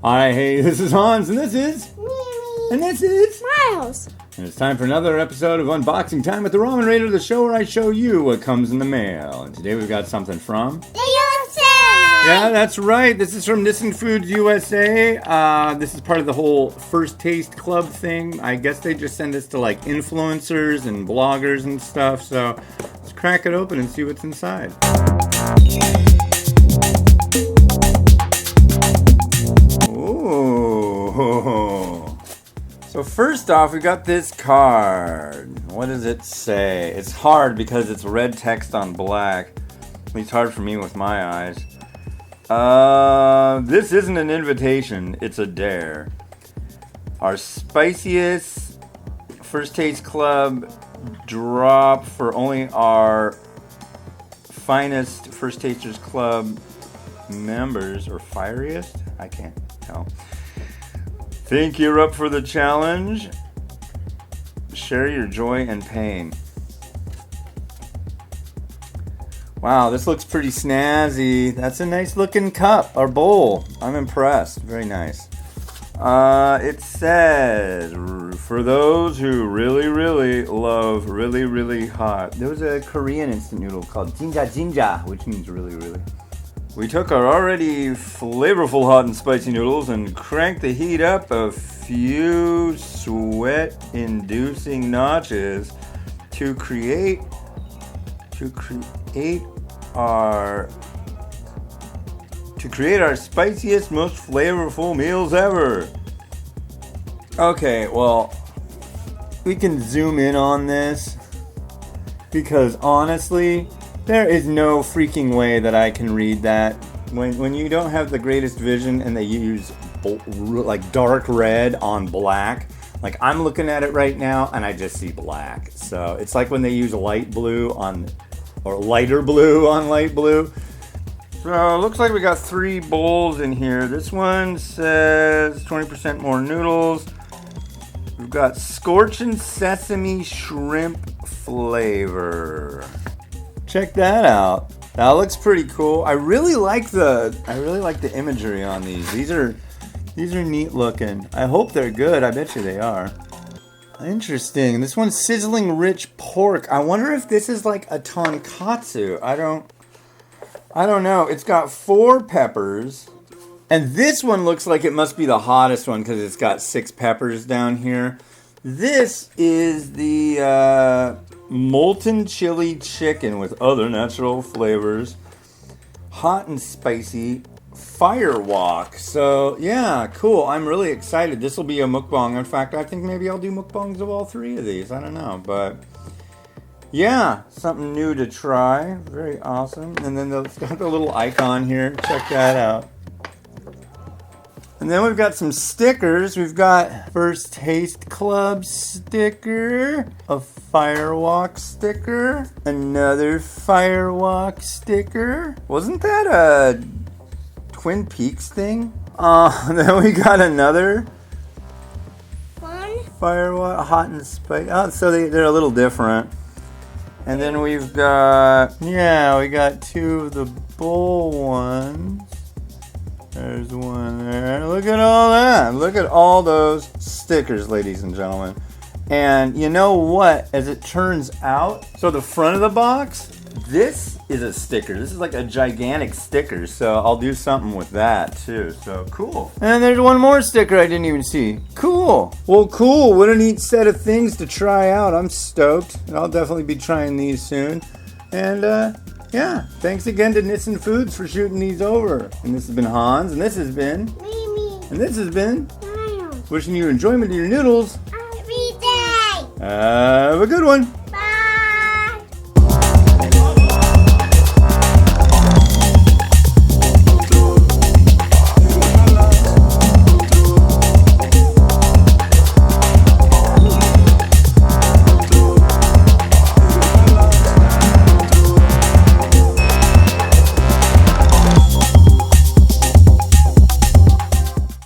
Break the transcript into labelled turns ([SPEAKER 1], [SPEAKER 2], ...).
[SPEAKER 1] Hi, hey, this is Hans, and this is...
[SPEAKER 2] Mimi.
[SPEAKER 1] And this is...
[SPEAKER 2] Miles.
[SPEAKER 1] And it's time for another episode of Unboxing Time with the Ramen Raider, the show where I show you what comes in the mail. And today we've got something from...
[SPEAKER 2] The USA!
[SPEAKER 1] Yeah, that's right. This is from Nissin Foods USA. This is part of the whole First Taste Club thing. I guess they just send this to like influencers and bloggers and stuff. So let's crack it open and see what's inside. Ooh. So first off, we got this card. What does it say? It's hard because it's red text on black. At least hard for me with my eyes. This isn't an invitation, it's a dare. Our spiciest First Taste Club drop for only our finest First Tasters Club members, or fieriest? I can't tell. Think you're up for the challenge? Share your joy and pain. Wow, this looks pretty snazzy. That's a nice looking cup or bowl. I'm impressed. Very nice. It says, for those who really love really hot. There was a Korean instant noodle called jinja, which means really. We took our already flavorful hot and spicy noodles and cranked the heat up a few sweat-inducing notches to create our spiciest, most flavorful meals ever. Okay, well, we can zoom in on this because honestly, there is no freaking way that I can read that. When you don't have the greatest vision and they use like dark red on black, like I'm looking at it right now and I just see black. So it's like when they use light blue on, or lighter blue on light blue. So it looks like we got 3 bowls in here. This one says 20% more noodles. We've got scorching sesame shrimp flavor. Check that out. That looks pretty cool. I really like the imagery on these. These are neat looking. I hope they're good. I bet you they are. Interesting. This one's sizzling rich pork. I wonder if this is like a tonkatsu. I don't know. It's got 4 peppers. And this one looks like it must be the hottest one because it's got 6 peppers down here. This is the molten chili chicken with other natural flavors. Hot and spicy. Firewalk. So yeah, cool. I'm really excited. This will be a mukbang. In fact, I think maybe I'll do mukbangs of all 3 of these. I don't know, but yeah, something new to try. Very awesome. And then it's got the little icon here. Check that out. And then we've got some stickers. We've got First Taste Club sticker, a Firewalk sticker, another Firewalk sticker. Wasn't that a Twin Peaks thing? Then we got another Firewalk, hot and spicy. Oh, so they're a little different. And then we've got, we got 2 of the bowl ones. There's one there. Look at all that. Look at all those stickers, ladies and gentlemen. And you know what? As it turns out, so the front of the box, this is a sticker. This is like a gigantic sticker. So I'll do something with that too. So cool. And there's one more sticker I didn't even see. Cool. Well, cool. What a neat set of things to try out. I'm stoked. And I'll definitely be trying these soon. And yeah, thanks again to Nissin Foods for shooting these over. And this has been Hans, and this has been
[SPEAKER 2] Mimi.
[SPEAKER 1] And this has been
[SPEAKER 2] Miles.
[SPEAKER 1] Wishing you enjoyment of your noodles.
[SPEAKER 2] Every day.
[SPEAKER 1] Have a good one.